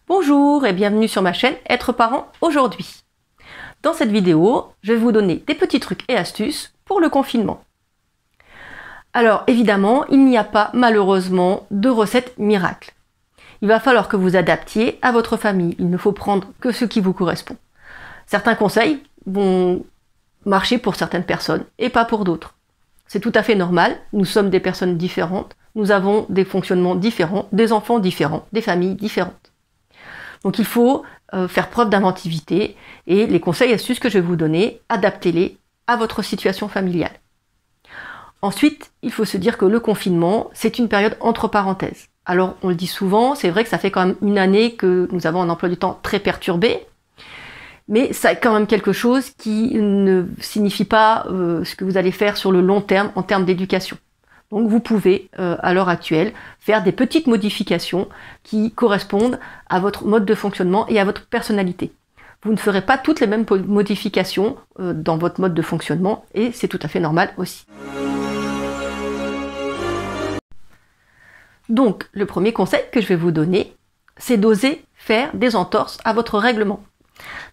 Bonjour et bienvenue sur ma chaîne Être parent aujourd'hui. Dans cette vidéo, je vais vous donner des petits trucs et astuces pour le confinement. Alors évidemment, il n'y a pas malheureusement de recette miracle. Il va falloir que vous adaptiez à votre famille. Il ne faut prendre que ce qui vous correspond. Certains conseils vont marcher pour certaines personnes et pas pour d'autres. C'est tout à fait normal, nous sommes des personnes différentes, nous avons des fonctionnements différents, des enfants différents, des familles différentes. Donc il faut faire preuve d'inventivité et les conseils et astuces que je vais vous donner, adaptez-les à votre situation familiale. Ensuite, il faut se dire que le confinement, c'est une période entre parenthèses. Alors on le dit souvent, c'est vrai que ça fait quand même une année que nous avons un emploi du temps très perturbé, mais c'est quand même quelque chose qui ne signifie pas ce que vous allez faire sur le long terme en termes d'éducation. Donc vous pouvez, à l'heure actuelle, faire des petites modifications qui correspondent à votre mode de fonctionnement et à votre personnalité. Vous ne ferez pas toutes les mêmes modifications dans votre mode de fonctionnement et c'est tout à fait normal aussi. Donc, le premier conseil que je vais vous donner, c'est d'oser faire des entorses à votre règlement.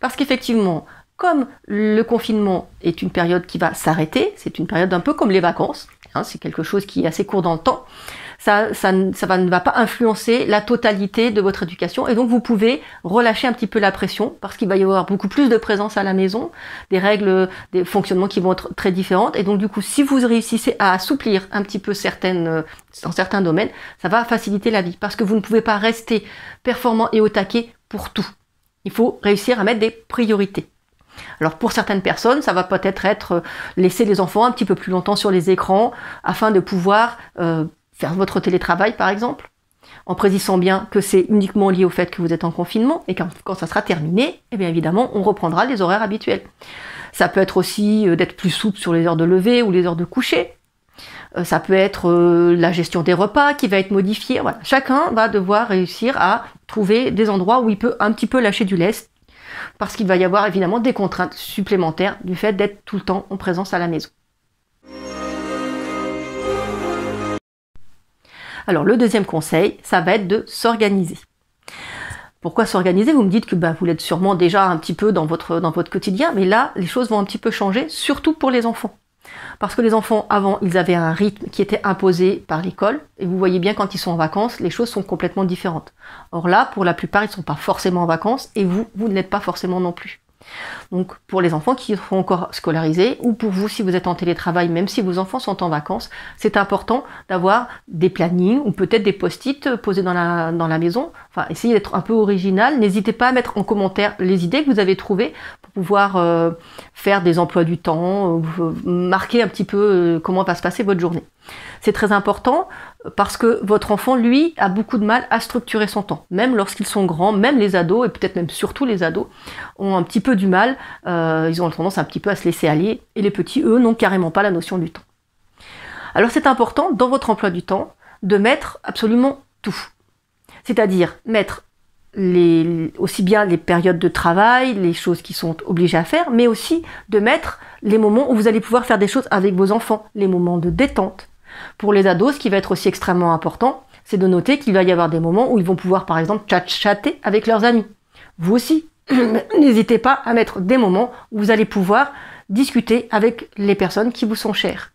Parce qu'effectivement, comme le confinement est une période qui va s'arrêter, c'est une période un peu comme les vacances, c'est quelque chose qui est assez court dans le temps, ça ne va pas influencer la totalité de votre éducation et donc vous pouvez relâcher un petit peu la pression parce qu'il va y avoir beaucoup plus de présence à la maison, des règles, des fonctionnements qui vont être très différentes et donc du coup si vous réussissez à assouplir un petit peu dans certains domaines, ça va faciliter la vie parce que vous ne pouvez pas rester performant et au taquet pour tout. Il faut réussir à mettre des priorités. Alors pour certaines personnes, ça va peut-être être laisser les enfants un petit peu plus longtemps sur les écrans afin de pouvoir faire votre télétravail par exemple, en précisant bien que c'est uniquement lié au fait que vous êtes en confinement et quand ça sera terminé, eh bien évidemment on reprendra les horaires habituels. Ça peut être aussi d'être plus souple sur les heures de lever ou les heures de coucher. Ça peut être la gestion des repas qui va être modifiée. Voilà. Chacun va devoir réussir à trouver des endroits où il peut un petit peu lâcher du lest parce qu'il va y avoir évidemment des contraintes supplémentaires du fait d'être tout le temps en présence à la maison. Alors le deuxième conseil, ça va être de s'organiser. Pourquoi s'organiser? Vous me dites que vous l'êtes sûrement déjà un petit peu dans votre quotidien, mais là, les choses vont un petit peu changer, surtout pour les enfants. Parce que les enfants, avant, ils avaient un rythme qui était imposé par l'école, et vous voyez bien quand ils sont en vacances, les choses sont complètement différentes. Or là, pour la plupart, ils ne sont pas forcément en vacances, et vous ne l'êtes pas forcément non plus. Donc pour les enfants qui sont encore scolarisés, ou pour vous si vous êtes en télétravail, même si vos enfants sont en vacances, c'est important d'avoir des plannings, ou peut-être des post-it posés dans la maison. Enfin, essayez d'être un peu original, n'hésitez pas à mettre en commentaire les idées que vous avez trouvées, pour pouvoir faire des emplois du temps, marquer un petit peu comment va se passer votre journée. C'est très important parce que votre enfant, lui, a beaucoup de mal à structurer son temps. Même lorsqu'ils sont grands, même les ados, et peut-être même surtout les ados, ont un petit peu du mal, ils ont tendance un petit peu à se laisser aller, et les petits, eux, n'ont carrément pas la notion du temps. Alors c'est important, dans votre emploi du temps, de mettre absolument tout. C'est-à-dire mettre aussi bien les périodes de travail, les choses qui sont obligées à faire, mais aussi de mettre les moments où vous allez pouvoir faire des choses avec vos enfants, les moments de détente. Pour les ados, ce qui va être aussi extrêmement important, c'est de noter qu'il va y avoir des moments où ils vont pouvoir par exemple chatter avec leurs amis. Vous aussi, n'hésitez pas à mettre des moments où vous allez pouvoir discuter avec les personnes qui vous sont chères.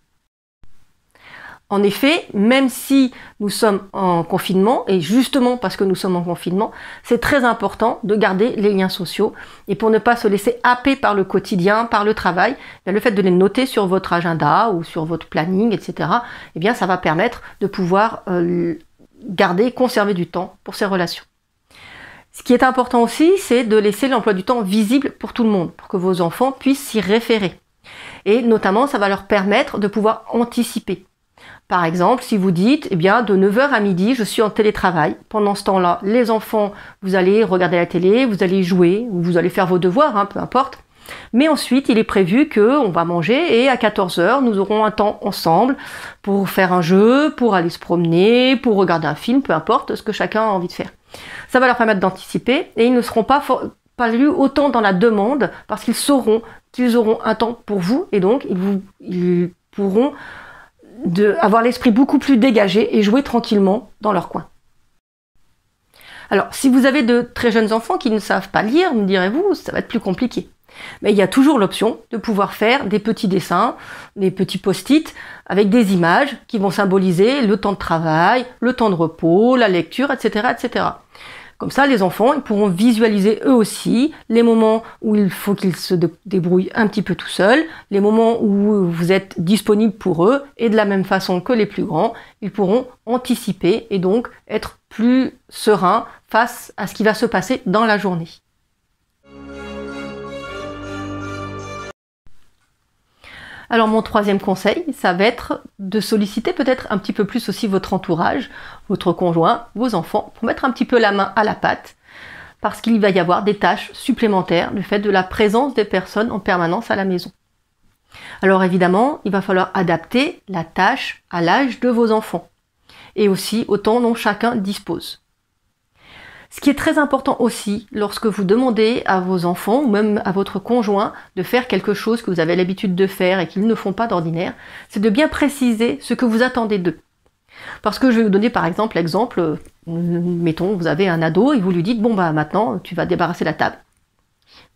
En effet, même si nous sommes en confinement, et justement parce que nous sommes en confinement, c'est très important de garder les liens sociaux. Et pour ne pas se laisser happer par le quotidien, par le travail, le fait de les noter sur votre agenda ou sur votre planning, etc., eh bien, ça va permettre de pouvoir conserver du temps pour ces relations. Ce qui est important aussi, c'est de laisser l'emploi du temps visible pour tout le monde, pour que vos enfants puissent s'y référer. Et notamment, ça va leur permettre de pouvoir anticiper. Par exemple, si vous dites, eh bien, de 9 h à midi, je suis en télétravail. Pendant ce temps-là, les enfants, vous allez regarder la télé, vous allez jouer, ou vous allez faire vos devoirs, peu importe. Mais ensuite, il est prévu qu'on va manger et à 14 h, nous aurons un temps ensemble pour faire un jeu, pour aller se promener, pour regarder un film, peu importe ce que chacun a envie de faire. Ça va leur permettre d'anticiper et ils ne seront pas autant dans la demande parce qu'ils sauront qu'ils auront un temps pour vous et donc ils pourront avoir l'esprit beaucoup plus dégagé et jouer tranquillement dans leur coin. Alors, si vous avez de très jeunes enfants qui ne savent pas lire, me direz-vous, ça va être plus compliqué. Mais il y a toujours l'option de pouvoir faire des petits dessins, des petits post-it avec des images qui vont symboliser le temps de travail, le temps de repos, la lecture, etc., etc. Comme ça, les enfants, ils pourront visualiser eux aussi les moments où il faut qu'ils se débrouillent un petit peu tout seuls, les moments où vous êtes disponible pour eux, et de la même façon que les plus grands, ils pourront anticiper et donc être plus sereins face à ce qui va se passer dans la journée. Alors mon troisième conseil, ça va être de solliciter peut-être un petit peu plus aussi votre entourage, votre conjoint, vos enfants, pour mettre un petit peu la main à la pâte, parce qu'il va y avoir des tâches supplémentaires du fait de la présence des personnes en permanence à la maison. Alors évidemment, il va falloir adapter la tâche à l'âge de vos enfants, et aussi au temps dont chacun dispose. Ce qui est très important aussi, lorsque vous demandez à vos enfants ou même à votre conjoint de faire quelque chose que vous avez l'habitude de faire et qu'ils ne font pas d'ordinaire, c'est de bien préciser ce que vous attendez d'eux. Parce que je vais vous donner par exemple l'exemple, mettons, vous avez un ado et vous lui dites « Bon bah maintenant, tu vas débarrasser la table ».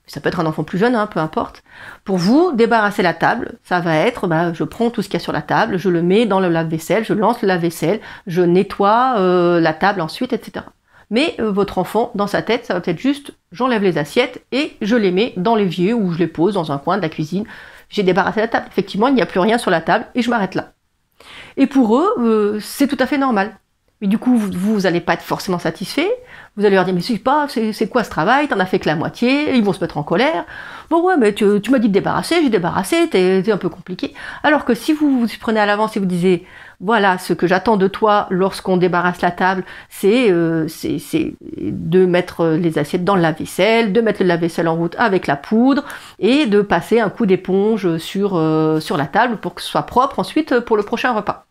Ça peut être un enfant plus jeune, peu importe. Pour vous, débarrasser la table, ça va être, je prends tout ce qu'il y a sur la table, je le mets dans le lave-vaisselle, je lance le lave-vaisselle, je nettoie la table ensuite, etc. Mais votre enfant, dans sa tête, ça va peut-être juste, j'enlève les assiettes et je les mets dans l'évier ou je les pose dans un coin de la cuisine. J'ai débarrassé la table. Effectivement, il n'y a plus rien sur la table et je m'arrête là. Et pour eux, c'est tout à fait normal. Mais du coup, vous n'allez pas être forcément satisfait. Vous allez leur dire, mais c'est quoi ce travail? T'en as fait que la moitié. Ils vont se mettre en colère. Bon ouais, mais tu m'as dit de débarrasser, j'ai débarrassé, t'es un peu compliqué. Alors que si vous vous prenez à l'avance et vous disiez, voilà, ce que j'attends de toi lorsqu'on débarrasse la table, c'est de mettre les assiettes dans le lave-vaisselle, de mettre le lave-vaisselle en route avec la poudre et de passer un coup d'éponge sur la table pour que ce soit propre ensuite pour le prochain repas.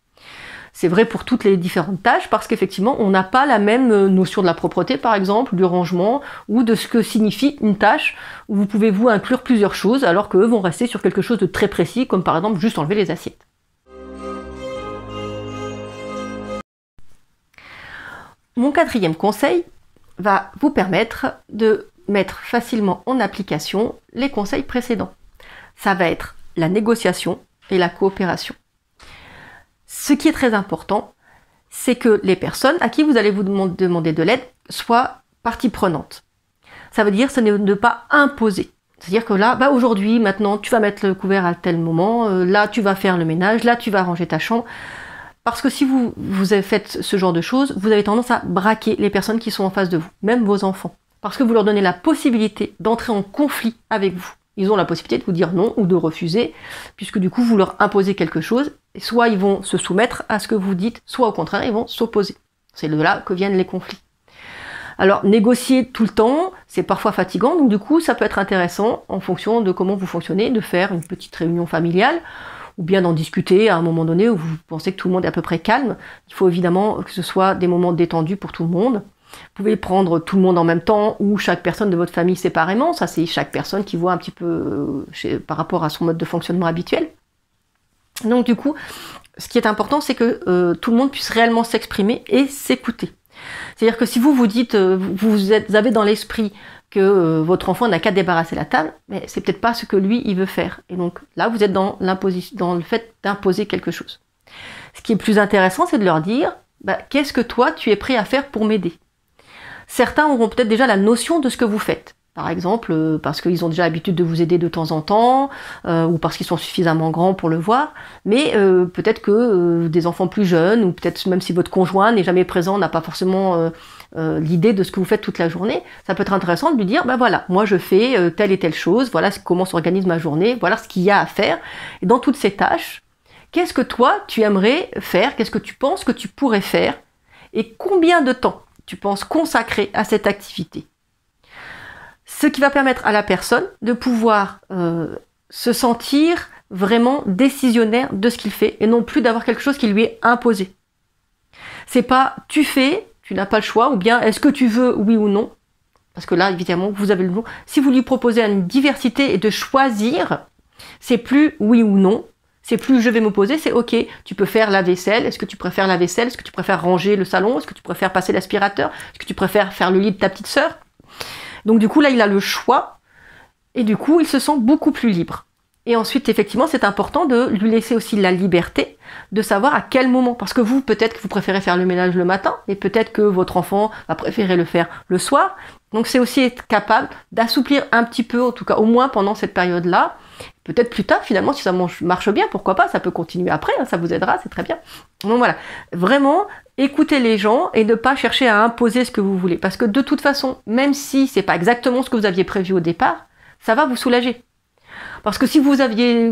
C'est vrai pour toutes les différentes tâches parce qu'effectivement, on n'a pas la même notion de la propreté, par exemple, du rangement ou de ce que signifie une tâche où vous pouvez vous inclure plusieurs choses alors qu'eux vont rester sur quelque chose de très précis, comme par exemple juste enlever les assiettes. Mon quatrième conseil va vous permettre de mettre facilement en application les conseils précédents. Ça va être la négociation et la coopération. Ce qui est très important, c'est que les personnes à qui vous allez vous demander de l'aide soient partie prenante. Ça veut dire ne pas imposer. C'est-à-dire que là, aujourd'hui, maintenant, tu vas mettre le couvert à tel moment, là, tu vas faire le ménage, là, tu vas ranger ta chambre. Parce que si vous faites ce genre de choses, vous avez tendance à braquer les personnes qui sont en face de vous, même vos enfants. Parce que vous leur donnez la possibilité d'entrer en conflit avec vous. Ils ont la possibilité de vous dire non ou de refuser, puisque du coup, vous leur imposez quelque chose. Et soit ils vont se soumettre à ce que vous dites, soit au contraire, ils vont s'opposer. C'est de là que viennent les conflits. Alors, négocier tout le temps, c'est parfois fatigant, donc du coup, ça peut être intéressant, en fonction de comment vous fonctionnez, de faire une petite réunion familiale, ou bien d'en discuter à un moment donné où vous pensez que tout le monde est à peu près calme. Il faut évidemment que ce soit des moments détendus pour tout le monde. Vous pouvez prendre tout le monde en même temps ou chaque personne de votre famille séparément. Ça, c'est chaque personne qui voit un petit peu par rapport à son mode de fonctionnement habituel. Donc du coup, ce qui est important, c'est que tout le monde puisse réellement s'exprimer et s'écouter. C'est-à-dire que si vous dites, vous avez dans l'esprit que votre enfant n'a qu'à débarrasser la table, mais c'est peut-être pas ce que lui, il veut faire. Et donc là, vous êtes dans le fait d'imposer quelque chose. Ce qui est plus intéressant, c'est de leur dire, qu'est-ce que toi, tu es prêt à faire pour m'aider? Certains auront peut-être déjà la notion de ce que vous faites. Par exemple, parce qu'ils ont déjà l'habitude de vous aider de temps en temps, ou parce qu'ils sont suffisamment grands pour le voir, mais peut-être que des enfants plus jeunes, ou peut-être même si votre conjoint n'est jamais présent, n'a pas forcément l'idée de ce que vous faites toute la journée, ça peut être intéressant de lui dire, voilà, moi je fais telle et telle chose, voilà comment s'organise ma journée, voilà ce qu'il y a à faire, et dans toutes ces tâches, qu'est-ce que toi tu aimerais faire, qu'est-ce que tu penses que tu pourrais faire, et combien de temps tu penses consacrer à cette activité? Ce qui va permettre à la personne de pouvoir se sentir vraiment décisionnaire de ce qu'il fait et non plus d'avoir quelque chose qui lui est imposé. C'est pas tu fais, tu n'as pas le choix, ou bien est-ce que tu veux, oui ou non, parce que là évidemment vous avez le nom. Si vous lui proposez une diversité et de choisir, c'est plus oui ou non, C'est plus je vais me poser, c'est ok, tu peux faire la vaisselle, est-ce que tu préfères la vaisselle, est-ce que tu préfères ranger le salon, est-ce que tu préfères passer l'aspirateur, est-ce que tu préfères faire le lit de ta petite sœur. Donc du coup là il a le choix, et du coup il se sent beaucoup plus libre. Et ensuite effectivement c'est important de lui laisser aussi la liberté de savoir à quel moment, parce que vous peut-être que vous préférez faire le ménage le matin, et peut-être que votre enfant va préférer le faire le soir. Donc c'est aussi être capable d'assouplir un petit peu, en tout cas au moins pendant cette période-là. Peut-être plus tard, finalement, si ça marche bien, pourquoi pas, ça peut continuer après, hein, ça vous aidera, c'est très bien. Donc voilà, vraiment, écoutez les gens et ne pas chercher à imposer ce que vous voulez. Parce que de toute façon, même si c'est pas exactement ce que vous aviez prévu au départ, ça va vous soulager. Parce que si vous aviez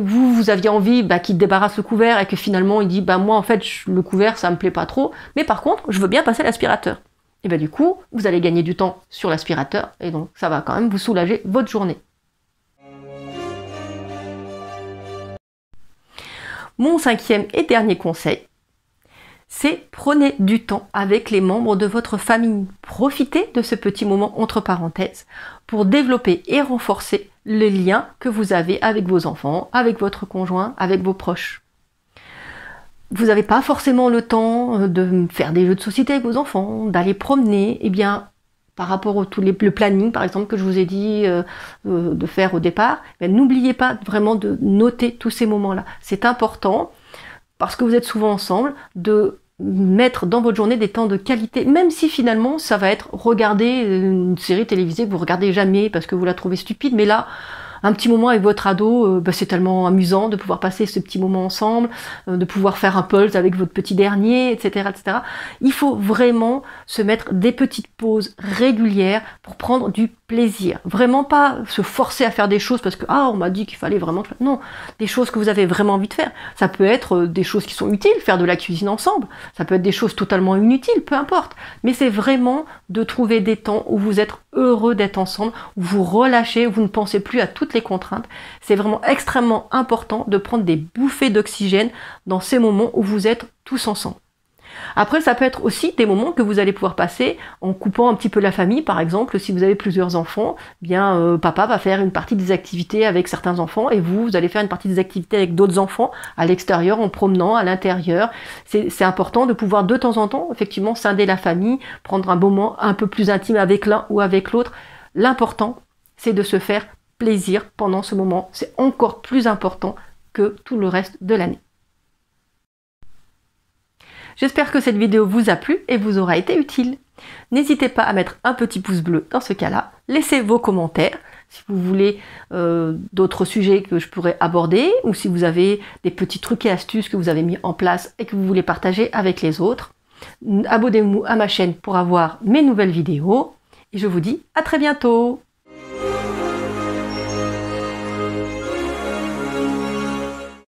envie qu'il débarrasse le couvert et que finalement il dit moi en fait le couvert ça me plaît pas trop, mais par contre je veux bien passer l'aspirateur. Et du coup vous allez gagner du temps sur l'aspirateur et donc ça va quand même vous soulager votre journée. Mon 5e et dernier conseil, c'est prenez du temps avec les membres de votre famille. Profitez de ce petit moment entre parenthèses pour développer et renforcer les liens que vous avez avec vos enfants, avec votre conjoint, avec vos proches. Vous n'avez pas forcément le temps de faire des jeux de société avec vos enfants, d'aller promener, par rapport le planning par exemple que je vous ai dit de faire au départ, n'oubliez pas vraiment de noter tous ces moments-là. C'est important parce que vous êtes souvent ensemble de mettre dans votre journée des temps de qualité, même si finalement ça va être regarder une série télévisée que vous regardez jamais parce que vous la trouvez stupide, mais là un petit moment avec votre ado, c'est tellement amusant de pouvoir passer ce petit moment ensemble, de pouvoir faire un pulse avec votre petit dernier, etc., etc. Il faut vraiment se mettre des petites pauses régulières pour prendre du plaisir. Vraiment pas se forcer à faire des choses parce que on m'a dit qu'il fallait vraiment... Non, des choses que vous avez vraiment envie de faire. Ça peut être des choses qui sont utiles, faire de la cuisine ensemble. Ça peut être des choses totalement inutiles, peu importe. Mais c'est vraiment de trouver des temps où vous êtes heureux d'être ensemble, où vous relâchez, où vous ne pensez plus à toutes les contraintes. C'est vraiment extrêmement important de prendre des bouffées d'oxygène dans ces moments où vous êtes tous ensemble. Après, ça peut être aussi des moments que vous allez pouvoir passer en coupant un petit peu la famille. Par exemple, si vous avez plusieurs enfants, papa va faire une partie des activités avec certains enfants et vous allez faire une partie des activités avec d'autres enfants à l'extérieur, en promenant, à l'intérieur. C'est important de pouvoir de temps en temps, effectivement, scinder la famille, prendre un moment un peu plus intime avec l'un ou avec l'autre. L'important, c'est de se faire plaisir pendant ce moment. C'est encore plus important que tout le reste de l'année. J'espère que cette vidéo vous a plu et vous aura été utile. N'hésitez pas à mettre un petit pouce bleu dans ce cas-là. Laissez vos commentaires si vous voulez d'autres sujets que je pourrais aborder ou si vous avez des petits trucs et astuces que vous avez mis en place et que vous voulez partager avec les autres. Abonnez-vous à ma chaîne pour avoir mes nouvelles vidéos et je vous dis à très bientôt.